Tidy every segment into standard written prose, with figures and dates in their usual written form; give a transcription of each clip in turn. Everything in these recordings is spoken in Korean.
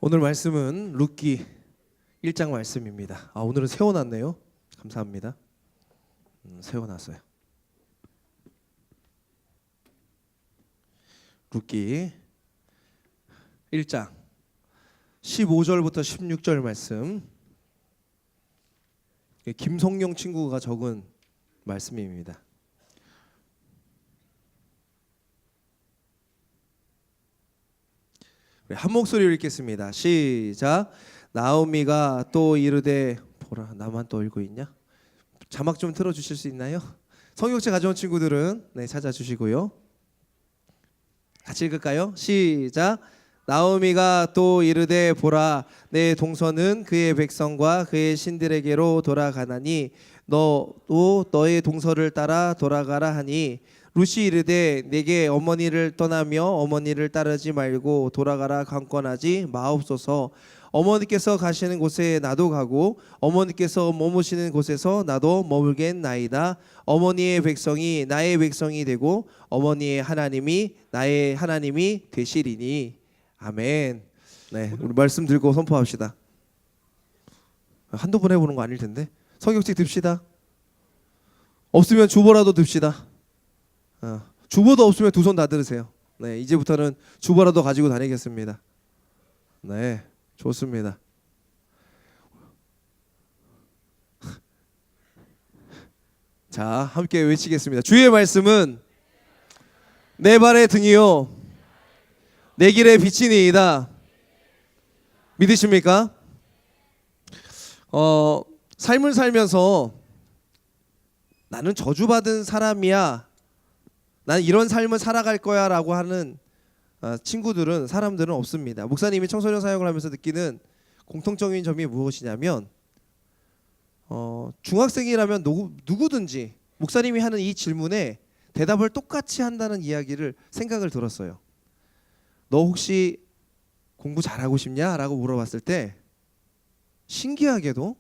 오늘 말씀은 룻기 1장 말씀입니다. 오늘은 세워놨네요. 감사합니다. 세워놨어요. 룻기 1장 15절부터 16절 말씀. 김성용 친구가 적은 말씀입니다. 한 목소리로 읽겠습니다. 시작. 나오미가 또 이르되 보라. 나만 또 읽고 있냐? 자막 좀 틀어주실 수 있나요? 성경책 가져온 친구들은 찾아주시고요. 같이 읽을까요? 시작. 나오미가 또 이르되 보라, 내 동서는 그의 백성과 그의 신들에게로 돌아가나니 너도 너의 동서를 따라 돌아가라 하니, 룻이 이르되 내게 어머니를 떠나며 어머니를 따르지 말고 돌아가라 강권하지 마옵소서. 어머니께서 가시는 곳에 나도 가고 어머니께서 머무시는 곳에서 나도 머물겠나이다. 어머니의 백성이 나의 백성이 되고 어머니의 하나님이 나의 하나님이 되시리니. 아멘. 네, 우리 말씀 들고 선포합시다. 한두 번 해보는 거 아닐 텐데. 성경책 듭시다. 없으면 주보라도 듭시다. 주보도 없으면 두 손 다 들으세요. 네, 이제부터는 주보라도 가지고 다니겠습니다. 네, 좋습니다. 자, 함께 외치겠습니다. 주의 말씀은 내 발의 등이요 내 길의 빛이니이다. 믿으십니까? 삶을 살면서 나는 저주받은 사람이야, 나는 이런 삶을 살아갈 거야 라고 하는 친구들은, 사람들은 없습니다. 목사님이 청소년 사역을 하면서 느끼는 공통적인 점이 무엇이냐면, 중학생이라면 누구든지 목사님이 하는 이 질문에 대답을 똑같이 한다는 이야기를 생각을 들었어요. 너 혹시 공부 잘하고 싶냐? 라고 물어봤을 때 신기하게도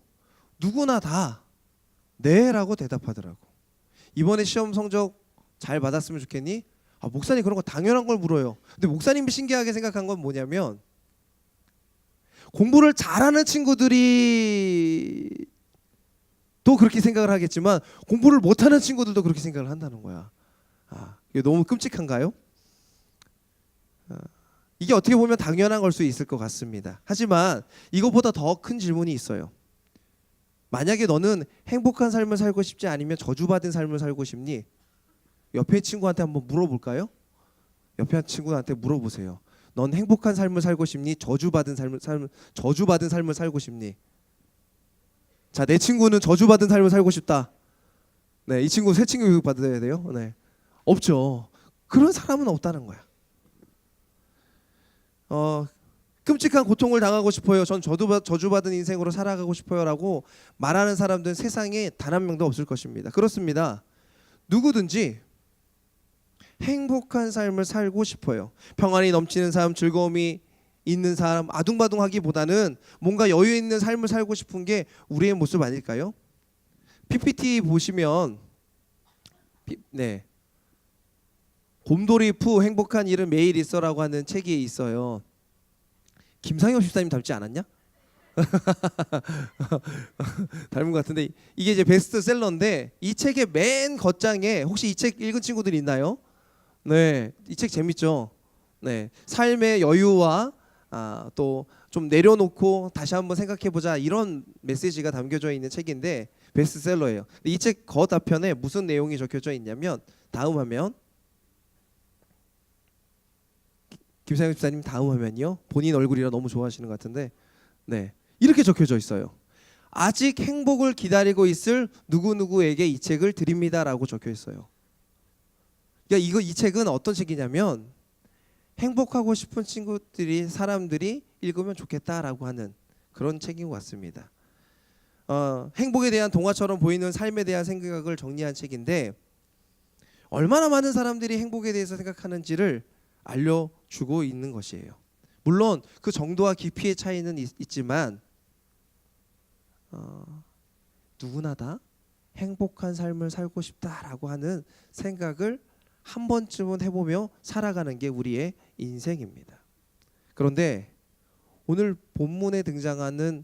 누구나 다 네 라고 대답하더라고. 이번에 시험 성적 잘 받았으면 좋겠니? 목사님 그런 거 당연한 걸 물어요. 근데 목사님이 신기하게 생각한 건 뭐냐면, 공부를 잘하는 친구들이 또 그렇게 생각을 하겠지만 공부를 못하는 친구들도 그렇게 생각을 한다는 거야. 이게 너무 끔찍한가요? 이게 어떻게 보면 당연한 걸 수 있을 것 같습니다. 하지만 이것보다 더 큰 질문이 있어요. 만약에 너는 행복한 삶을 살고 싶지 않으면 저주받은 삶을 살고 싶니? 옆에 친구한테 한번 물어볼까요? 옆에 친구한테 물어보세요. 넌 행복한 삶을 살고 싶니? 저주받은 삶을 살고 싶니? 자, 내 친구는 저주받은 삶을 살고 싶다. 네, 이 친구 새 친구 교육 받아야 돼요. 네, 없죠. 그런 사람은 없다는 거야. 끔찍한 고통을 당하고 싶어요. 전 저주받은 인생으로 살아가고 싶어요라고 말하는 사람들은 세상에 단 한 명도 없을 것입니다. 그렇습니다. 누구든지 행복한 삶을 살고 싶어요. 평안이 넘치는 삶, 즐거움이 있는 삶, 아둥바둥하기보다는 뭔가 여유 있는 삶을 살고 싶은 게 우리의 모습 아닐까요? PPT 보시면 곰돌이 푸 행복한 일은 매일 있어라고 하는 책이 있어요. 김상혁 집사님 닮지 않았냐? 닮은 것 같은데, 이게 이제 베스트셀러인데 이 책의 맨 겉장에, 혹시 이 책 읽은 친구들 있나요? 네, 이 책 재밌죠. 네, 삶의 여유와 또 좀 내려놓고 다시 한번 생각해보자, 이런 메시지가 담겨져 있는 책인데 베스트셀러예요. 이 책 겉앞편에 무슨 내용이 적혀져 있냐면, 다음 화면, 김상혁 집사님 다음 화면이요. 본인 얼굴이라 너무 좋아하시는 것 같은데, 네, 이렇게 적혀져 있어요. 아직 행복을 기다리고 있을 누구누구에게 이 책을 드립니다라고 적혀 있어요. 그러니까 이 책은 어떤 책이냐면, 행복하고 싶은 사람들이 읽으면 좋겠다라고 하는 그런 책인 것 같습니다. 행복에 대한 동화처럼 보이는 삶에 대한 생각을 정리한 책인데, 얼마나 많은 사람들이 행복에 대해서 생각하는지를 알려주고 있는 것이에요. 물론 그 정도와 깊이의 차이는 있지만 누구나 다 행복한 삶을 살고 싶다라고 하는 생각을 한 번쯤은 해보며 살아가는 게 우리의 인생입니다. 그런데 오늘 본문에 등장하는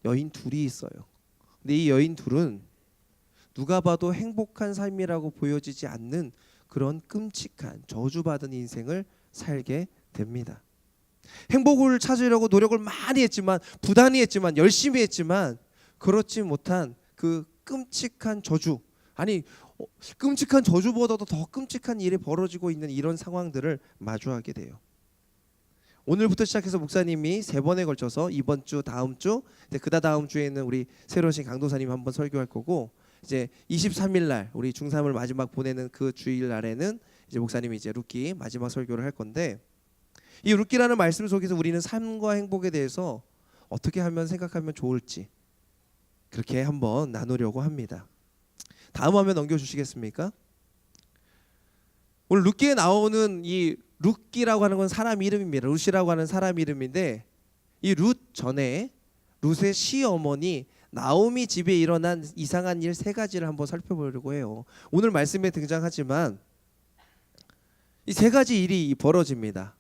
여인 둘이 있어요. 근데 이 여인 둘은 누가 봐도 행복한 삶이라고 보여지지 않는 그런 끔찍한 저주받은 인생을 살게 됩니다. 행복을 찾으려고 노력을 많이 했지만, 부단히 했지만, 열심히 했지만 그렇지 못한 그 끔찍한 저주, 아니 끔찍한 저주보다도 더 끔찍한 일이 벌어지고 있는 이런 상황들을 마주하게 돼요. 오늘부터 시작해서 목사님이 3번에 걸쳐서 이번 주, 다음 주, 그다 다음 주에는 우리 새로운 신 강도사님 한번 설교할 거고, 이제 23일 날 우리 중3을 마지막 보내는 그 주일 날에는 이제 목사님이 이제 룻기 마지막 설교를 할 건데, 이 룻기라는 말씀 속에서 우리는 삶과 행복에 대해서 어떻게 하면 생각하면 좋을지 그렇게 한번 나누려고 합니다. 다음 화면 넘겨주시겠습니까? 오늘 룻기에 나오는 이 룻기라고 하는 건 사람 이름입니다. 룻이라고 하는 사람 이름인데, 이 룻 전에 룻의 시어머니 나오미 집에 일어난 이상한 일 3가지를 한번 살펴보려고 해요. 오늘 말씀에 등장하지만 이 3가지 일이 벌어집니다.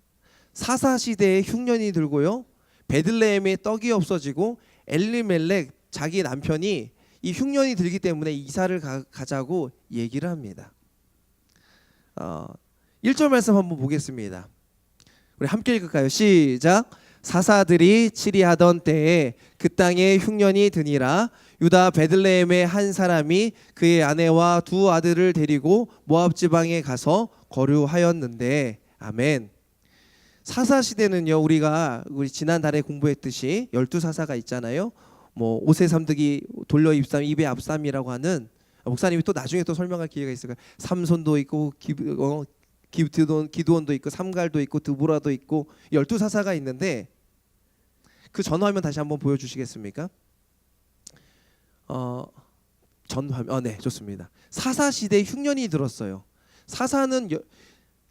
사사 시대에 흉년이 들고요, 베들레헴에 떡이 없어지고, 엘리멜렉 자기 남편이 이 흉년이 들기 때문에 이사를 가자고 얘기를 합니다. 1절 말씀 한번 보겠습니다. 우리 함께 읽을까요? 시작. 사사들이 치리하던 때에 그 땅에 흉년이 드니라. 유다 베들레헴의 한 사람이 그의 아내와 2 아들을 데리고 모압 지방에 가서 거류하였는데. 아멘. 사사 시대는요, 우리가 지난달에 공부했듯이 12사사가 있잖아요. 뭐 오세 삼득이 돌려 입삼 입에 앞삼이라고 하는, 목사님이 또 나중에 또 설명할 기회가 있을 거예요. 삼손도 있고 기드온도 있고 삼갈도 있고 드보라도 있고 12사사가 있는데, 그 전화면 다시 한번 보여주시겠습니까? 전화면, 네, 좋습니다. 사사 시대에 흉년이 들었어요. 사사는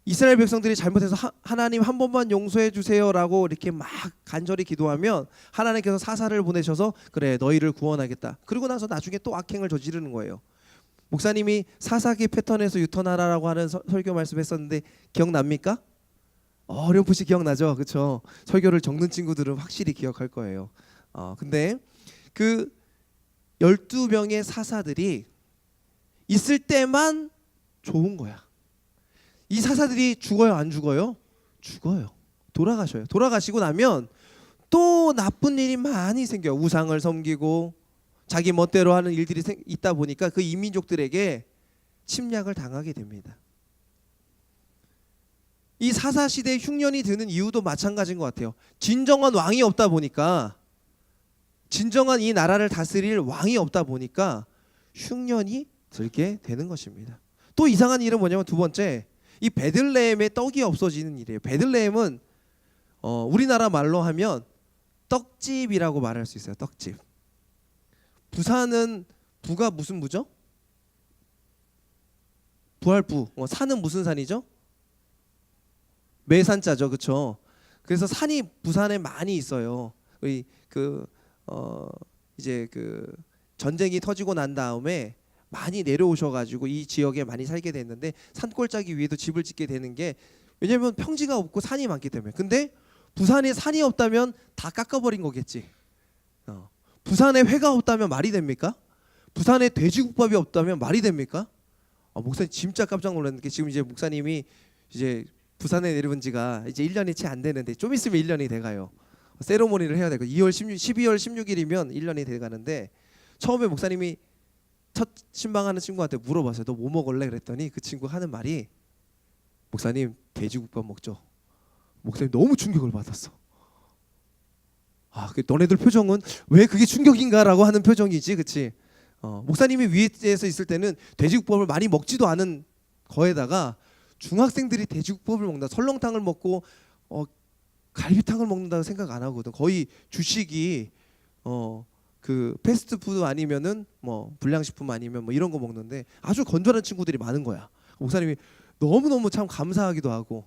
이스라엘 백성들이 잘못해서 하나님 한 번만 용서해 주세요라고 이렇게 막 간절히 기도하면 하나님께서 사사를 보내셔서 그래 너희를 구원하겠다. 그리고 나서 나중에 또 악행을 저지르는 거예요. 목사님이 사사기 패턴에서 유턴하라라고 하는 설교 말씀했었는데 기억납니까? 어렴풋이 기억나죠, 그렇죠? 설교를 적는 친구들은 확실히 기억할 거예요. 근데 그 12명의 사사들이 있을 때만 좋은 거야. 이 사사들이 죽어요, 안 죽어요? 죽어요. 돌아가셔요. 돌아가시고 나면 또 나쁜 일이 많이 생겨요. 우상을 섬기고 자기 멋대로 하는 일들이 있다 보니까 그 이민족들에게 침략을 당하게 됩니다. 이 사사 시대에 흉년이 드는 이유도 마찬가지인 것 같아요. 진정한 왕이 없다 보니까, 진정한 이 나라를 다스릴 왕이 없다 보니까 흉년이 들게 되는 것입니다. 또 이상한 일은 뭐냐면 2번째, 이 베들레헴에 떡이 없어지는 일이에요. 베들레헴은 우리나라 말로 하면 떡집이라고 말할 수 있어요. 떡집. 부산은 부가 무슨 부죠? 부활부. 산은 무슨 산이죠? 매산자죠, 그렇죠? 그래서 산이 부산에 많이 있어요. 이제 그 전쟁이 터지고 난 다음에 많이 내려오셔가지고 이 지역에 많이 살게 됐는데, 산골짜기 위에도 집을 짓게 되는 게, 왜냐면 평지가 없고 산이 많기 때문에. 근데 부산에 산이 없다면 다 깎아버린 거겠지. 부산에 회가 없다면 말이 됩니까? 부산에 돼지국밥이 없다면 말이 됩니까? 목사님 진짜 깜짝 놀랐는 게, 지금 이제 목사님이 이제 부산에 내려온 지가 이제 1년이 채 안 되는데 좀 있으면 1년이 돼가요. 세레모니를 해야 되고 12월 16일이면 1년이 돼가는데, 처음에 목사님이 첫 신방하는 친구한테 물어봤어요. 너 뭐 먹을래? 그랬더니 그 친구 하는 말이, 목사님 돼지국밥 먹죠. 목사님 너무 충격을 받았어. 너네들 표정은 왜 그게 충격인가라고 하는 표정이지, 그렇지? 목사님이 위에서 있을 때는 돼지국밥을 많이 먹지도 않은 거에다가 중학생들이 돼지국밥을 먹는다, 설렁탕을 먹고 갈비탕을 먹는다고 생각 안 하거든. 거의 주식이 그 패스트푸드 아니면은 뭐 불량식품 아니면 뭐 이런 거 먹는데 아주 건전한 친구들이 많은 거야. 목사님이 너무너무 참 감사하기도 하고,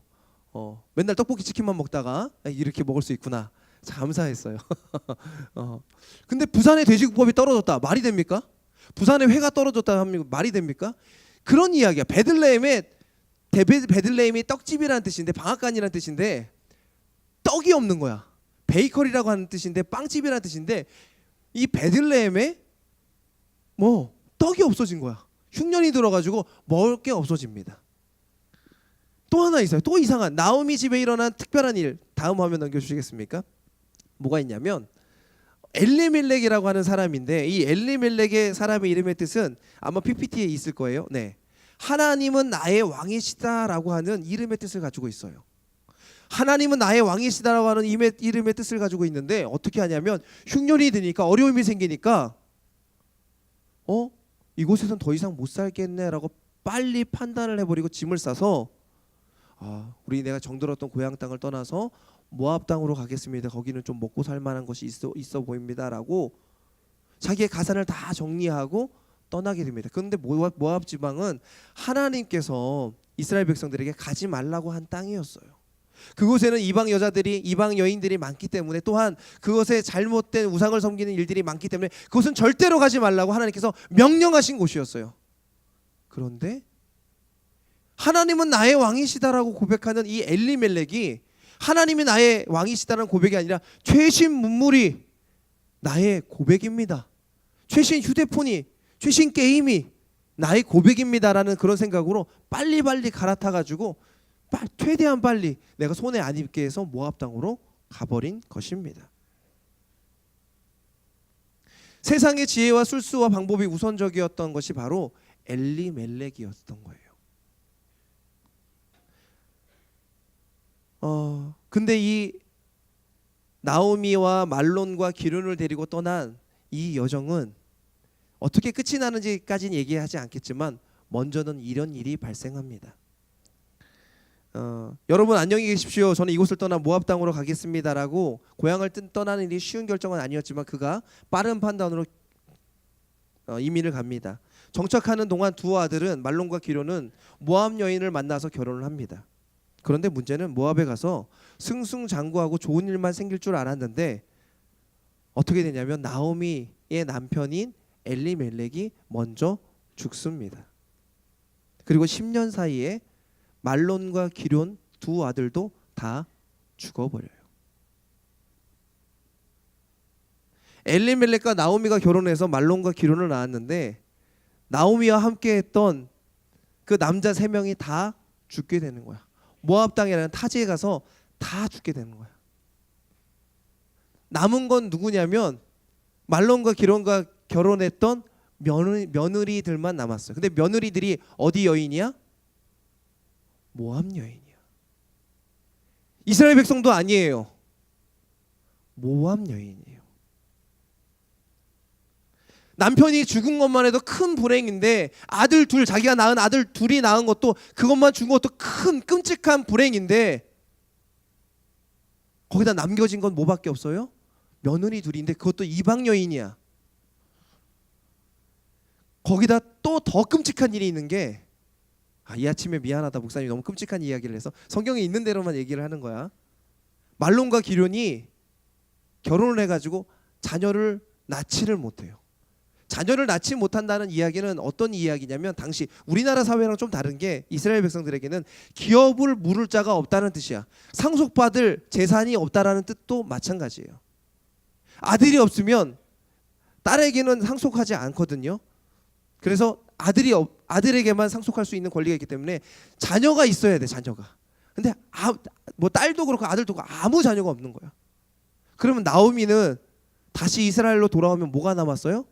맨날 떡볶이 치킨만 먹다가 이렇게 먹을 수 있구나, 참 감사했어요. 근데 부산에 돼지국밥이 떨어졌다, 말이 됩니까? 부산에 회가 떨어졌다 하면 말이 됩니까? 그런 이야기야. 베들레헴이 떡집이라는 뜻인데, 방앗간이라는 뜻인데 떡이 없는 거야. 베이커리라고 하는 뜻인데 빵집이라는 뜻인데 이 베들레헴에 뭐 떡이 없어진 거야. 흉년이 들어가지고 먹을 게 없어집니다. 또 하나 있어요. 또 이상한 나오미 집에 일어난 특별한 일. 다음 화면 넘겨주시겠습니까? 뭐가 있냐면 엘리멜렉이라고 하는 사람인데 이 엘리멜렉의 사람의 이름의 뜻은 아마 PPT에 있을 거예요. 네, 하나님은 나의 왕이시다라고 하는 이름의 뜻을 가지고 있어요. 하나님은 나의 왕이시다라고 하는 이름의 뜻을 가지고 있는데 어떻게 하냐면 흉년이 드니까 어려움이 생기니까 이곳에선 더 이상 못 살겠네라고 빨리 판단을 해버리고 짐을 싸서 우리 내가 정들었던 고향 땅을 떠나서 모압 땅으로 가겠습니다. 거기는 좀 먹고 살 만한 것이 있어 보입니다라고 자기의 가산을 다 정리하고 떠나게 됩니다. 그런데 모압 지방은 하나님께서 이스라엘 백성들에게 가지 말라고 한 땅이었어요. 그곳에는 이방 여자들이 이방 여인들이 많기 때문에 또한 그것에 잘못된 우상을 섬기는 일들이 많기 때문에 그것은 절대로 가지 말라고 하나님께서 명령하신 곳이었어요. 그런데 하나님은 나의 왕이시다라고 고백하는 이 엘리멜렉이 하나님이 나의 왕이시다라는 고백이 아니라 최신 문물이 나의 고백입니다. 최신 휴대폰이 최신 게임이 나의 고백입니다라는 그런 생각으로 빨리빨리 갈아타가지고 최대한 빨리 내가 손에 안 입게 해서 모압 땅으로 가버린 것입니다. 세상의 지혜와 술수와 방법이 우선적이었던 것이 바로 엘리멜렉이었던 거예요. 근데 이 나오미와 말론과 기륜을 데리고 떠난 이 여정은 어떻게 끝이 나는지까지는 얘기하지 않겠지만 먼저는 이런 일이 발생합니다. 여러분 안녕히 계십시오. 저는 이곳을 떠나 모압 땅으로 가겠습니다라고 고향을 떠나는 일이 쉬운 결정은 아니었지만 그가 빠른 판단으로 이민을 갑니다. 정착하는 동안 두 아들은 말론과 기륜은 모압 여인을 만나서 결혼을 합니다. 그런데 문제는 모압에 가서 승승장구하고 좋은 일만 생길 줄 알았는데 어떻게 되냐면 나오미의 남편인 엘리멜렉이 먼저 죽습니다. 그리고 10년 사이에 말론과 기륜 두 아들도 다 죽어버려요. 엘리멜렉과 나오미가 결혼해서 말론과 기륜을 낳았는데 나오미와 함께했던 그 남자 3명이 다 죽게 되는 거야. 모압 땅이라는 타지에 가서 다 죽게 되는 거야. 남은 건 누구냐면 말론과 기론과 결혼했던 며느리들만 남았어요. 근데 며느리들이 어디 여인이야? 모압 여인이야. 이스라엘 백성도 아니에요. 모압 여인이에요. 남편이 죽은 것만 해도 큰 불행인데 아들 둘, 자기가 낳은 아들 둘이 낳은 것도 그것만 죽은 것도 큰 끔찍한 불행인데 거기다 남겨진 건 뭐밖에 없어요? 며느리 둘인데 그것도 이방 여인이야. 거기다 또 더 끔찍한 일이 있는 게 이 아침에 미안하다 목사님이 너무 끔찍한 이야기를 해서 성경에 있는 대로만 얘기를 하는 거야. 말론과 기륜이 결혼을 해가지고 자녀를 낳지를 못해요. 자녀를 낳지 못한다는 이야기는 어떤 이야기냐면 당시 우리나라 사회랑 좀 다른 게 이스라엘 백성들에게는 기업을 물을 자가 없다는 뜻이야. 상속받을 재산이 없다라는 뜻도 마찬가지예요. 아들이 없으면 딸에게는 상속하지 않거든요. 그래서 아들에게만 상속할 수 있는 권리가 있기 때문에 자녀가 있어야 돼. 자녀가. 근데 뭐 딸도 그렇고 아들도 그렇고 아무 자녀가 없는 거야. 그러면 나오미는 다시 이스라엘로 돌아오면 뭐가 남았어요?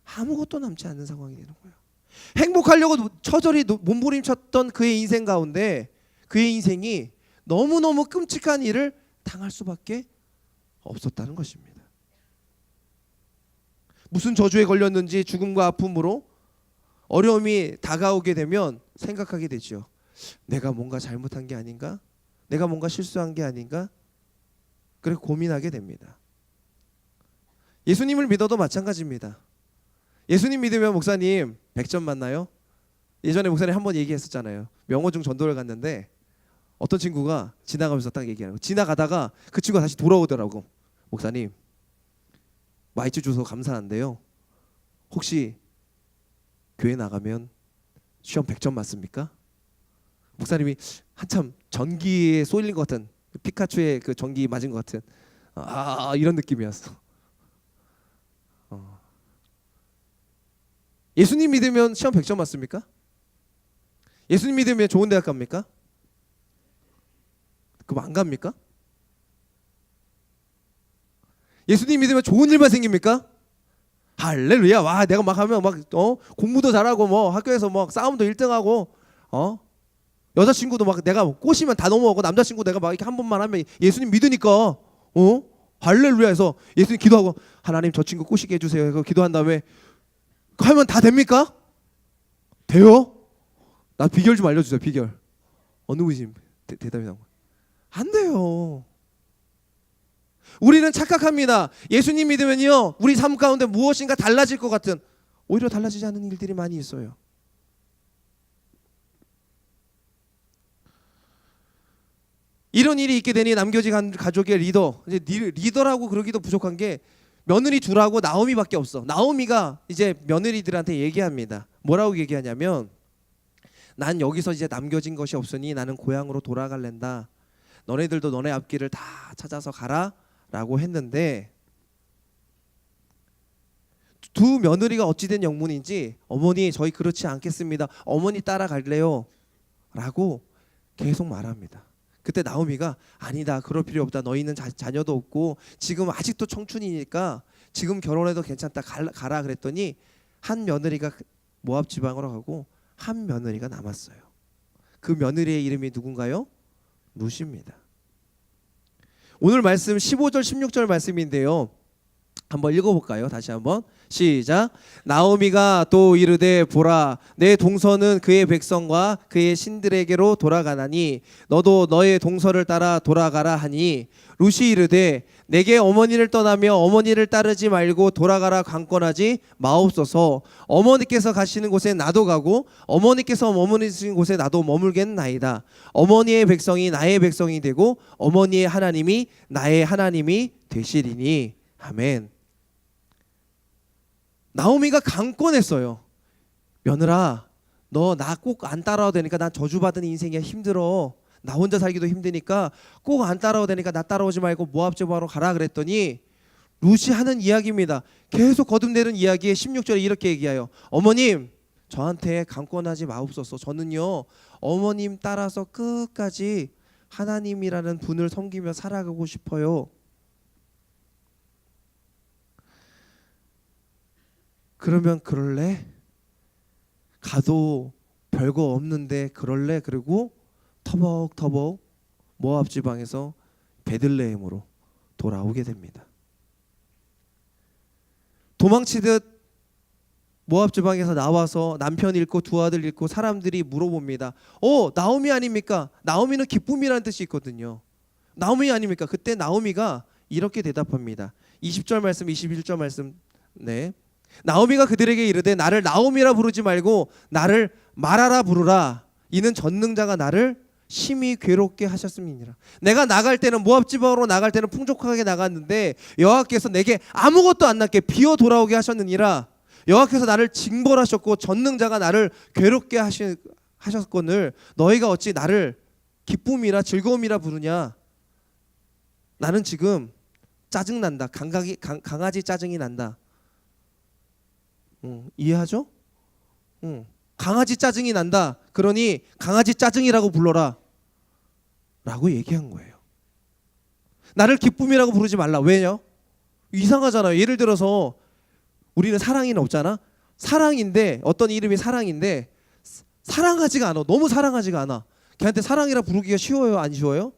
아무것도 남지 않는 상황이 되는 거예요. 행복하려고 처절히 몸부림쳤던 그의 인생 가운데 그의 인생이 너무너무 끔찍한 일을 당할 수밖에 없었다는 것입니다. 무슨 저주에 걸렸는지 죽음과 아픔으로 어려움이 다가오게 되면 생각하게 되죠. 내가 뭔가 잘못한 게 아닌가? 내가 뭔가 실수한 게 아닌가? 그래 고민하게 됩니다. 예수님을 믿어도 마찬가지입니다. 예수님 믿으면 목사님 100점 맞나요? 예전에 목사님 한번 얘기했었잖아요. 명호중 전도를 갔는데 어떤 친구가 지나가면서 딱 얘기하는 거. 지나가다가 그 친구가 다시 돌아오더라고. 목사님 마이쮸 주소 감사한데요. 혹시 교회 나가면 시험 100점 맞습니까? 목사님이 한참 전기에 쏠린 것 같은 피카츄의 그 전기 맞은 것 같은 이런 느낌이었어. 예수님 믿으면 시험 100점 맞습니까? 예수님 믿으면 좋은 대학 갑니까? 그럼 안 갑니까? 예수님 믿으면 좋은 일만 생깁니까? 할렐루야. 와, 내가 막 하면 막 공부도 잘하고 뭐 학교에서 막 싸움도 1등하고 여자친구도 막 내가 꼬시면 다 넘어가고 남자친구 내가 막 이렇게 한 번만 하면 예수님 믿으니까 할렐루야 해서 예수님 기도하고 하나님 저 친구 꼬시게 해주세요. 그거 기도한 다음에 하면 다 됩니까? 돼요? 나 비결 좀 알려주세요. 비결. 어느 분이 대답이 나온 거야? 안 돼요. 우리는 착각합니다. 예수님 믿으면요 우리 삶 가운데 무엇인가 달라질 것 같은, 오히려 달라지지 않는 일들이 많이 있어요. 이런 일이 있게 되니 남겨진 가족의 리더, 이제 리더라고 그러기도 부족한 게 며느리 둘하고 나오미밖에 없어. 나오미가 이제 며느리들한테 얘기합니다. 뭐라고 얘기하냐면, 난 여기서 이제 남겨진 것이 없으니 나는 고향으로 돌아갈랜다. 너네들도 너네 앞길을 다 찾아서 가라 라고 했는데, 두 며느리가 어찌된 영문인지 어머니 저희 그렇지 않겠습니다. 어머니 따라갈래요 라고 계속 말합니다. 그때 나오미가 아니다, 그럴 필요 없다. 너희는 자녀도 없고 지금 아직도 청춘이니까 지금 결혼해도 괜찮다. 가라 그랬더니 한 며느리가 모압 지방으로 가고 한 며느리가 남았어요. 그 며느리의 이름이 누군가요? 룻입니다. 오늘 말씀 15절 16절 말씀인데요. 한번 읽어볼까요? 다시 한번 시작. 나오미가 또 이르되 보라, 내 동서는 그의 백성과 그의 신들에게로 돌아가나니 너도 너의 동서를 따라 돌아가라 하니, 룻이 이르되 내게 어머니를 떠나며 어머니를 따르지 말고 돌아가라 강권하지 마옵소서. 어머니께서 가시는 곳에 나도 가고 어머니께서 머무르시는 곳에 나도 머물겠나이다. 어머니의 백성이 나의 백성이 되고 어머니의 하나님이 나의 하나님이 되시리니. 아멘. 나오미가 강권했어요. 며느라, 너 나 꼭 안 따라와도 되니까, 난 저주받은 인생이야. 힘들어. 나 혼자 살기도 힘드니까 꼭 안 따라와도 되니까 나 따라오지 말고 모압 지방으로 가라 그랬더니, 룻이 하는 이야기입니다. 계속 거듭내는 이야기에 16절에 이렇게 얘기해요. 어머님, 저한테 강권하지 마옵소서. 저는요 어머님 따라서 끝까지 하나님이라는 분을 섬기며 살아가고 싶어요. 그러면 그럴래? 가도 별거 없는데 그럴래? 그리고 터벅터벅 모압 지방에서 베들레헴으로 돌아오게 됩니다. 도망치듯 모압 지방에서 나와서 남편 잃고 두 아들 잃고 사람들이 물어봅니다. 나오미 아닙니까? 나오미는 기쁨이라는 뜻이 있거든요. 나오미 아닙니까? 그때 나오미가 이렇게 대답합니다. 20절 말씀 21절 말씀. 네. 나오미가 그들에게 이르되 나를 나오미라 부르지 말고 나를 마라라 부르라. 이는 전능자가 나를 심히 괴롭게 하셨음이니라. 내가 나갈 때는 모압 지방으로 나갈 때는 풍족하게 나갔는데 여호와께서 내게 아무것도 안 남게 비어 돌아오게 하셨느니라. 여호와께서 나를 징벌하셨고 전능자가 나를 괴롭게 하셨거늘 너희가 어찌 나를 기쁨이라 즐거움이라 부르냐. 나는 지금 짜증난다. 강아지 짜증이 난다. 이해하죠? 강아지 짜증이 난다. 그러니 강아지 짜증이라고 불러라 라고 얘기한 거예요. 나를 기쁨이라고 부르지 말라. 왜냐? 이상하잖아요. 예를 들어서 우리는 사랑이는 없잖아. 사랑인데 어떤 이름이 사랑인데 사랑하지가 않아. 너무 사랑하지가 않아. 걔한테 사랑이라 부르기가 쉬워요? 안 쉬워요?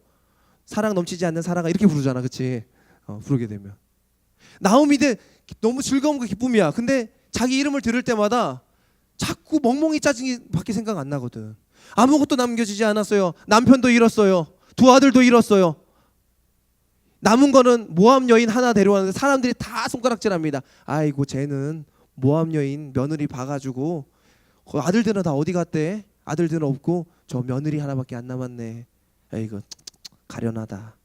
사랑 넘치지 않는 사랑아 이렇게 부르잖아. 그치? 부르게 되면 나오미도 너무 즐거움과 기쁨이야. 근데 자기 이름을 들을 때마다 자꾸 멍멍이 짜증이 밖에 생각 안 나거든. 아무것도 남겨지지 않았어요. 남편도 잃었어요. 두 아들도 잃었어요. 남은 거는 모압 여인 하나 데려왔는데 사람들이 다 손가락질합니다. 아이고 쟤는 모압 여인 며느리 봐가지고 아들들은 다 어디 갔대? 아들들은 없고 저 며느리 하나밖에 안 남았네. 에이구 가련하다.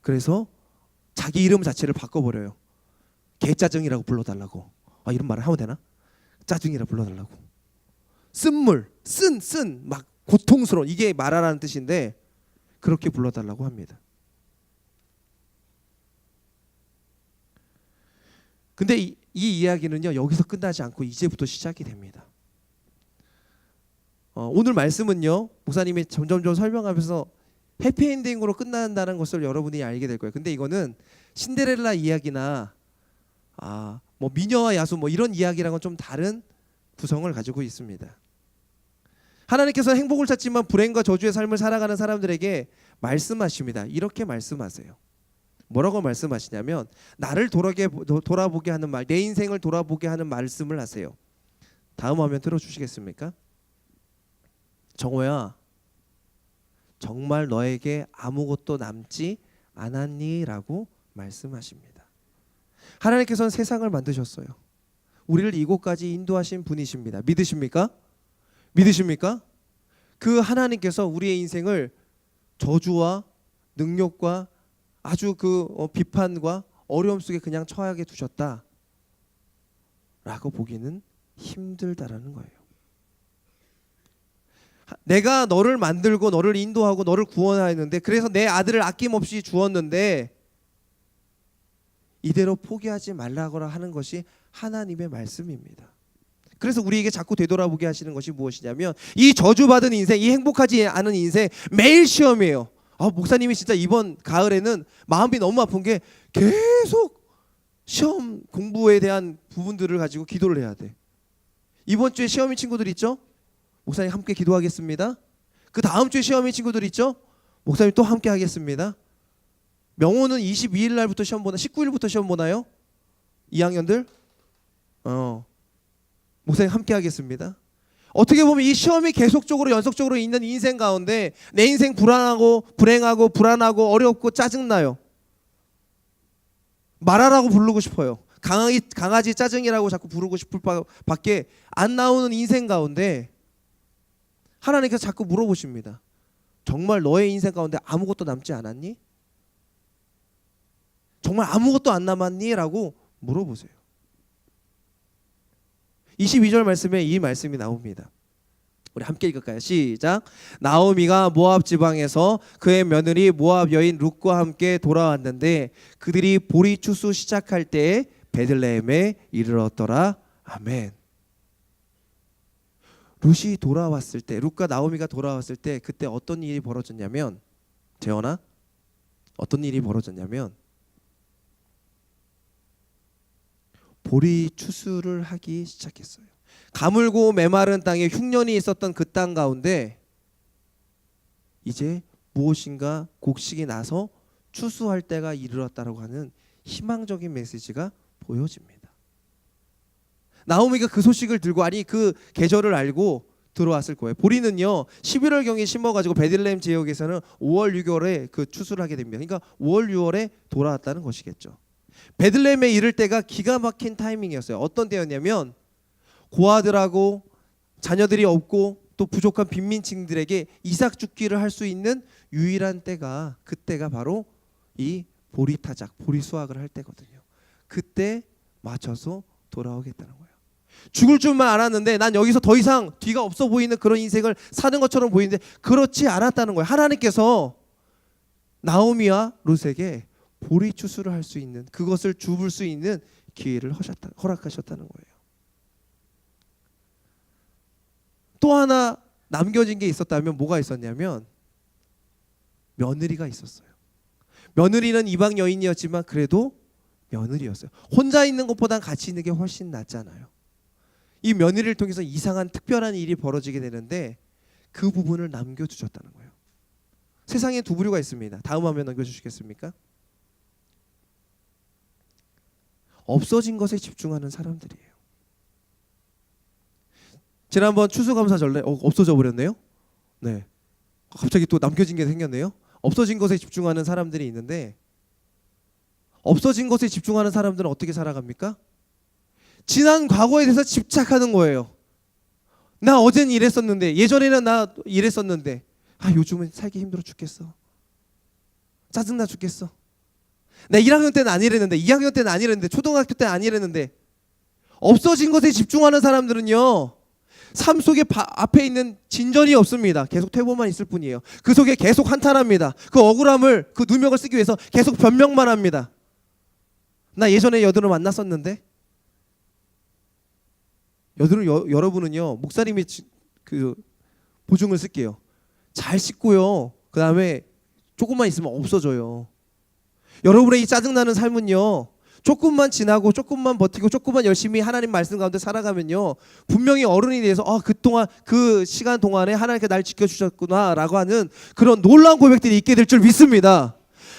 그래서 자기 이름 자체를 바꿔버려요. 개짜증이라고 불러달라고. 이런 말을 하면 되나? 짜증이라 불러달라고. 쓴물, 막 고통스러운, 이게 말하라는 뜻인데 그렇게 불러달라고 합니다. 근데 이 이야기는요 여기서 끝나지 않고 이제부터 시작이 됩니다. 오늘 말씀은요 목사님이 점점점 설명하면서 해피엔딩으로 끝난다는 것을 여러분이 알게 될 거예요. 근데 이거는 신데렐라 이야기나 뭐 미녀와 야수 뭐 이런 이야기랑은 좀 다른 구성을 가지고 있습니다. 하나님께서 행복을 찾지만 불행과 저주의 삶을 살아가는 사람들에게 말씀하십니다. 이렇게 말씀하세요. 뭐라고 말씀하시냐면 나를 돌아보게 하는 말, 내 인생을 돌아보게 하는 말씀을 하세요. 다음 화면 틀어주시겠습니까? 정호야, 정말 너에게 아무것도 남지 않았니? 라고 말씀하십니다. 하나님께서는 세상을 만드셨어요. 우리를 이곳까지 인도하신 분이십니다. 믿으십니까? 믿으십니까? 그 하나님께서 우리의 인생을 저주와 능력과 아주 비판과 어려움 속에 그냥 처하게 두셨다 라고 보기는 힘들다라는 거예요. 내가 너를 만들고 너를 인도하고 너를 구원하였는데, 그래서 내 아들을 아낌없이 주었는데 이대로 포기하지 말라고 하는 것이 하나님의 말씀입니다. 그래서 우리에게 자꾸 되돌아보게 하시는 것이 무엇이냐면 이 저주받은 인생, 이 행복하지 않은 인생 매일 시험이에요. 목사님이 진짜 이번 가을에는 마음이 너무 아픈 게 계속 시험 공부에 대한 부분들을 가지고 기도를 해야 돼. 이번 주에 시험인 친구들 있죠? 목사님 함께 기도하겠습니다. 그 다음 주에 시험인 친구들 있죠? 목사님 또 함께 하겠습니다. 명호는 22일 날부터 시험 보나? 19일부터 시험 보나요? 2학년들? 목사님 함께 하겠습니다. 어떻게 보면 이 시험이 계속적으로 연속적으로 있는 인생 가운데 내 인생 불안하고 불행하고 불안하고 어렵고 짜증나요. 말하라고 부르고 싶어요. 강아지 짜증이라고 자꾸 부르고 싶을 밖에 안 나오는 인생 가운데 하나님께서 자꾸 물어보십니다. 정말 너의 인생 가운데 아무것도 남지 않았니? 정말 아무것도 안 남았니? 라고 물어보세요. 22절 말씀에 이 말씀이 나옵니다. 우리 함께 읽을까요? 시작. 나오미가 모압 지방에서 그의 며느리 모압 여인 룻과 함께 돌아왔는데 그들이 보리 추수 시작할 때에 베들레헴에 이르렀더라. 아멘. 룻이 돌아왔을 때, 룻과 나오미가 돌아왔을 때 그때 어떤 일이 벌어졌냐면, 재원아, 어떤 일이 벌어졌냐면 보리 추수를 하기 시작했어요. 가물고 메마른 땅에 흉년이 있었던 그 땅 가운데 이제 무엇인가 곡식이 나서 추수할 때가 이르렀다라고 하는 희망적인 메시지가 보여집니다. 나오미가 그 소식을 들고, 아니 그 계절을 알고 들어왔을 거예요. 보리는요 11월경에 심어가지고 베들레헴 지역에서는 5월 6월에 그 추수를 하게 됩니다. 그러니까 5월 6월에 돌아왔다는 것이겠죠. 베들레헴에 이를 때가 기가 막힌 타이밍이었어요. 어떤 때였냐면 고아들하고 자녀들이 없고 또 부족한 빈민층들에게 이삭 죽기를 할 수 있는 유일한 때가, 그때가 바로 이 보리 타작, 보리 수확을 할 때거든요. 그때 맞춰서 돌아오겠다는 거예요. 죽을 줄만 알았는데 난 여기서 더 이상 뒤가 없어 보이는 그런 인생을 사는 것처럼 보이는데 그렇지 않았다는 거예요. 하나님께서 나오미와 룻에게 보리 추수를 할 수 있는, 그것을 주울 수 있는 기회를 허락하셨다는 거예요. 또 하나 남겨진 게 있었다면 뭐가 있었냐면 며느리가 있었어요. 며느리는 이방 여인이었지만 그래도 며느리였어요. 혼자 있는 것보단 같이 있는 게 훨씬 낫잖아요. 이 며느리를 통해서 이상한 특별한 일이 벌어지게 되는데 그 부분을 남겨두셨다는 거예요. 세상에 두 부류가 있습니다. 다음 화면 넘겨주시겠습니까? 없어진 것에 집중하는 사람들이에요. 지난번 추수감사 전래 없어져 버렸네요. 네, 갑자기 또 남겨진 게 생겼네요. 없어진 것에 집중하는 사람들이 있는데, 없어진 것에 집중하는 사람들은 어떻게 살아갑니까? 지난 과거에 대해서 집착하는 거예요. 나 어제는 이랬었는데, 예전에는 나 이랬었는데, 요즘은 살기 힘들어 죽겠어. 짜증나 죽겠어. 나 1학년 때는 안 이랬는데, 2학년 때는 안 이랬는데, 초등학교 때는 안 이랬는데. 없어진 것에 집중하는 사람들은요, 삶 속에 앞에 있는 진전이 없습니다. 계속 퇴보만 있을 뿐이에요. 그 속에 계속 한탄합니다. 그 억울함을, 그 누명을 쓰기 위해서 계속 변명만 합니다. 나 예전에 여드름 만났었는데, 여러분은요 목사님이 그 보증을 쓸게요. 잘 씻고요. 그 다음에 조금만 있으면 없어져요. 여러분의 이 짜증나는 삶은요 조금만 지나고 조금만 버티고 조금만 열심히 하나님 말씀 가운데 살아가면요 분명히 어른이 돼서 그동안 그 시간 동안에 하나님께 날 지켜주셨구나 라고 하는 그런 놀라운 고백들이 있게 될 줄 믿습니다.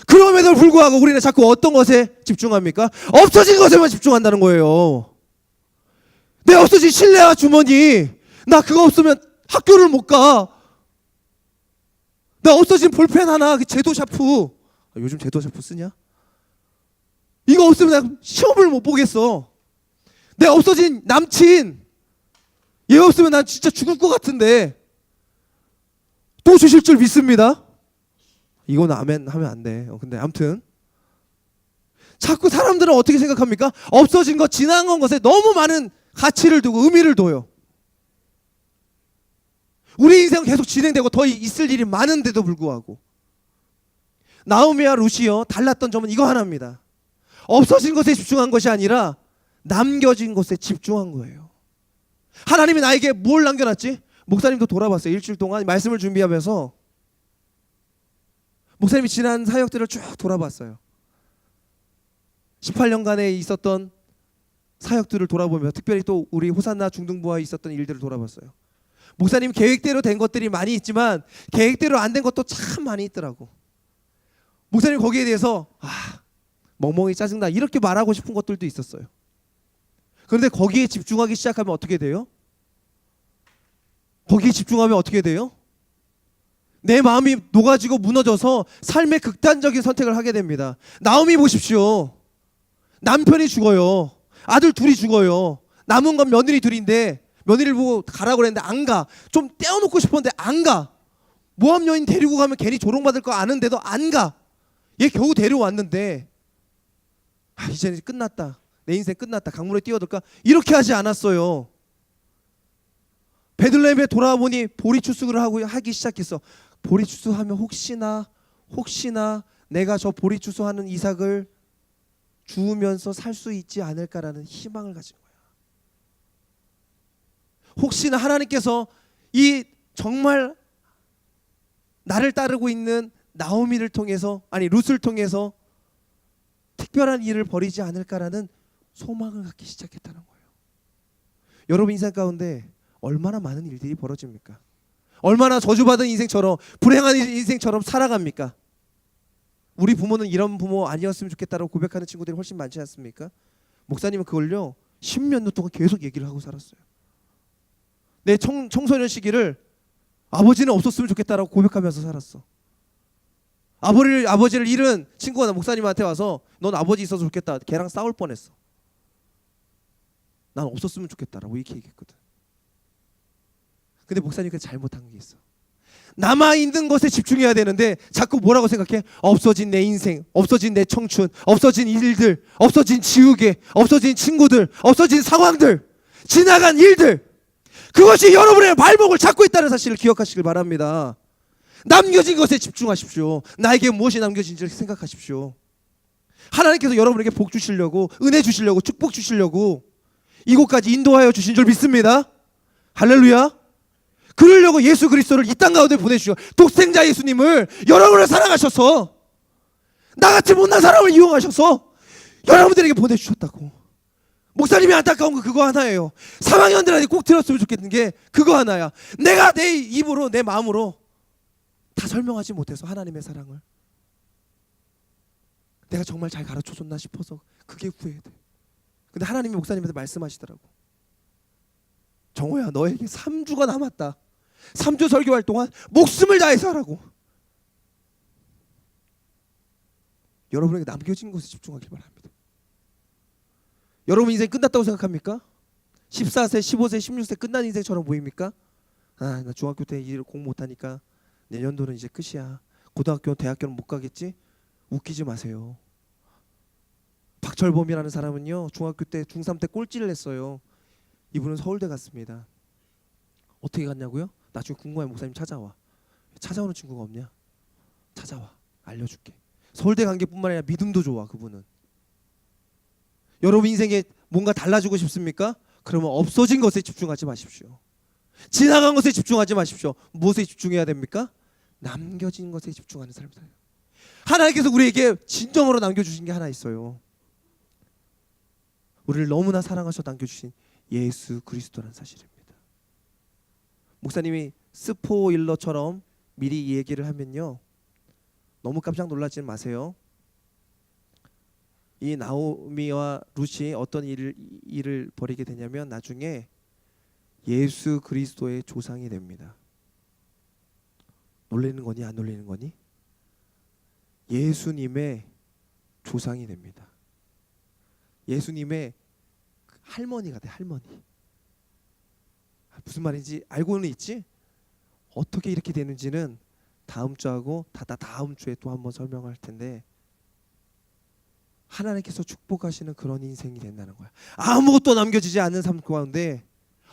그럼에도 불구하고 우리는 자꾸 어떤 것에 집중합니까? 없어진 것에만 집중한다는 거예요. 내 없어진 실내화 주머니, 나 그거 없으면 학교를 못 가. 나 없어진 볼펜 하나, 그 제도 샤프. 요즘 제도 샤프 쓰냐? 이거 없으면 나 시험을 못 보겠어. 내 없어진 남친, 얘 없으면 난 진짜 죽을 것 같은데 또 주실 줄 믿습니다. 이건 아멘 하면 안 돼. 근데 아무튼 자꾸 사람들은 어떻게 생각합니까? 없어진 것, 지나간 것에 너무 많은 가치를 두고 의미를 둬요. 우리 인생은 계속 진행되고 더 있을 일이 많은데도 불구하고 나오미와 룻이요 달랐던 점은 이거 하나입니다. 없어진 것에 집중한 것이 아니라 남겨진 것에 집중한 거예요. 하나님이 나에게 뭘 남겨놨지? 목사님도 돌아봤어요. 일주일 동안 말씀을 준비하면서 목사님이 지난 사역들을 쭉 돌아봤어요. 18년간에 있었던 사역들을 돌아보며 특별히 또 우리 호산나 중등부와 있었던 일들을 돌아봤어요. 목사님 계획대로 된 것들이 많이 있지만 계획대로 안 된 것도 참 많이 있더라고. 목사님 거기에 대해서 멍멍이 짜증나 이렇게 말하고 싶은 것들도 있었어요. 그런데 거기에 집중하기 시작하면 어떻게 돼요? 거기에 집중하면 어떻게 돼요? 내 마음이 녹아지고 무너져서 삶의 극단적인 선택을 하게 됩니다. 나오미 보십시오. 남편이 죽어요. 아들 둘이 죽어요. 남은 건 며느리 둘인데 며느리를 보고 가라고 그랬는데 안 가. 좀 떼어놓고 싶었는데 안 가. 모함 여인 데리고 가면 괜히 조롱받을 거 아는데도 안 가. 얘 겨우 데려왔는데 이제는 끝났다. 내 인생 끝났다. 강물에 뛰어들까? 이렇게 하지 않았어요. 베들레헴에 돌아보니 보리추수를 하기 시작했어. 보리추수하면 혹시나 내가 저 보리추수하는 이삭을 주우면서 살 수 있지 않을까라는 희망을 가진 거야. 혹시나 하나님께서 이 정말 나를 따르고 있는 나오미를 통해서 룻을 통해서 특별한 일을 벌이지 않을까라는 소망을 갖기 시작했다는 거예요. 여러분 인생 가운데 얼마나 많은 일들이 벌어집니까? 얼마나 저주받은 인생처럼 불행한 인생처럼 살아갑니까? 우리 부모는 이런 부모 아니었으면 좋겠다라고 고백하는 친구들이 훨씬 많지 않습니까? 목사님은 그걸요 10몇 년 동안 계속 얘기를 하고 살았어요. 내 청소년 시기를 아버지는 없었으면 좋겠다라고 고백하면서 살았어. 아버지를 잃은 친구가 목사님한테 와서 넌 아버지 있어서 좋겠다. 걔랑 싸울 뻔했어. 난 없었으면 좋겠다라고 이렇게 얘기했거든. 근데 목사님이 잘못한 게 있어. 남아있는 것에 집중해야 되는데 자꾸 뭐라고 생각해? 없어진 내 인생, 없어진 내 청춘, 없어진 일들, 없어진 지우개, 없어진 친구들, 없어진 상황들, 지나간 일들, 그것이 여러분의 발목을 잡고 있다는 사실을 기억하시길 바랍니다. 남겨진 것에 집중하십시오. 나에게 무엇이 남겨진지를 생각하십시오. 하나님께서 여러분에게 복 주시려고, 은혜 주시려고, 축복 주시려고 이곳까지 인도하여 주신 줄 믿습니다. 할렐루야. 그러려고 예수 그리스도를 이 땅 가운데 보내주시고 독생자 예수님을 여러분을 사랑하셔서 나같이 못난 사람을 이용하셔서 여러분들에게 보내주셨다고. 목사님이 안타까운 거 그거 하나예요. 3학년들한테 꼭 들었으면 좋겠는 게 그거 하나야. 내가 내 입으로 내 마음으로 다 설명하지 못해서 하나님의 사랑을 내가 정말 잘 가르쳐줬나 싶어서 그게 후회돼. 근데 하나님이 목사님한테 말씀하시더라고. 정호야, 너에게 3주가 남았다. 3주 설교할 동안 목숨을 다해서 하라고. 여러분에게 남겨진 것에 집중하길 바랍니다. 여러분 인생 끝났다고 생각합니까? 14세, 15세, 16세 끝난 인생처럼 보입니까? 나 중학교 때 일을 공부 못하니까 내년도는 이제 끝이야. 고등학교, 대학교는 못 가겠지? 웃기지 마세요. 박철범이라는 사람은요 중학교 때, 중3 때 꼴찌를 했어요. 이분은 서울대 갔습니다. 어떻게 갔냐고요? 나중에 궁금해. 목사님 찾아와. 찾아오는 친구가 없냐? 찾아와. 알려줄게. 서울대 간 게 뿐만 아니라 믿음도 좋아. 그분은. 여러분 인생에 뭔가 달라지고 싶습니까? 그러면 없어진 것에 집중하지 마십시오. 지나간 것에 집중하지 마십시오. 무엇에 집중해야 됩니까? 남겨진 것에 집중하는 사람들. 하나님께서 우리에게 진정으로 남겨주신 게 하나 있어요. 우리를 너무나 사랑하셔 남겨주신 예수 그리스도라는 사실입니다. 목사님이 스포일러처럼 미리 이 얘기를 하면요, 너무 깜짝 놀라지 마세요. 이 나오미와 룻이 어떤 일을 벌이게 되냐면 나중에 예수 그리스도의 조상이 됩니다. 놀라는 거니 안 놀라는 거니? 예수님의 조상이 됩니다. 예수님의 할머니가 돼. 할머니. 무슨 말인지 알고는 있지? 어떻게 이렇게 되는지는 다음 주하고 다음 주에 또 한번 설명할 텐데, 하나님께서 축복하시는 그런 인생이 된다는 거야. 아무것도 남겨지지 않는 삶 가운데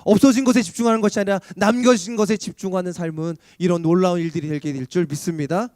없어진 것에 집중하는 것이 아니라 남겨진 것에 집중하는 삶은 이런 놀라운 일들이 되게 될 줄 믿습니다.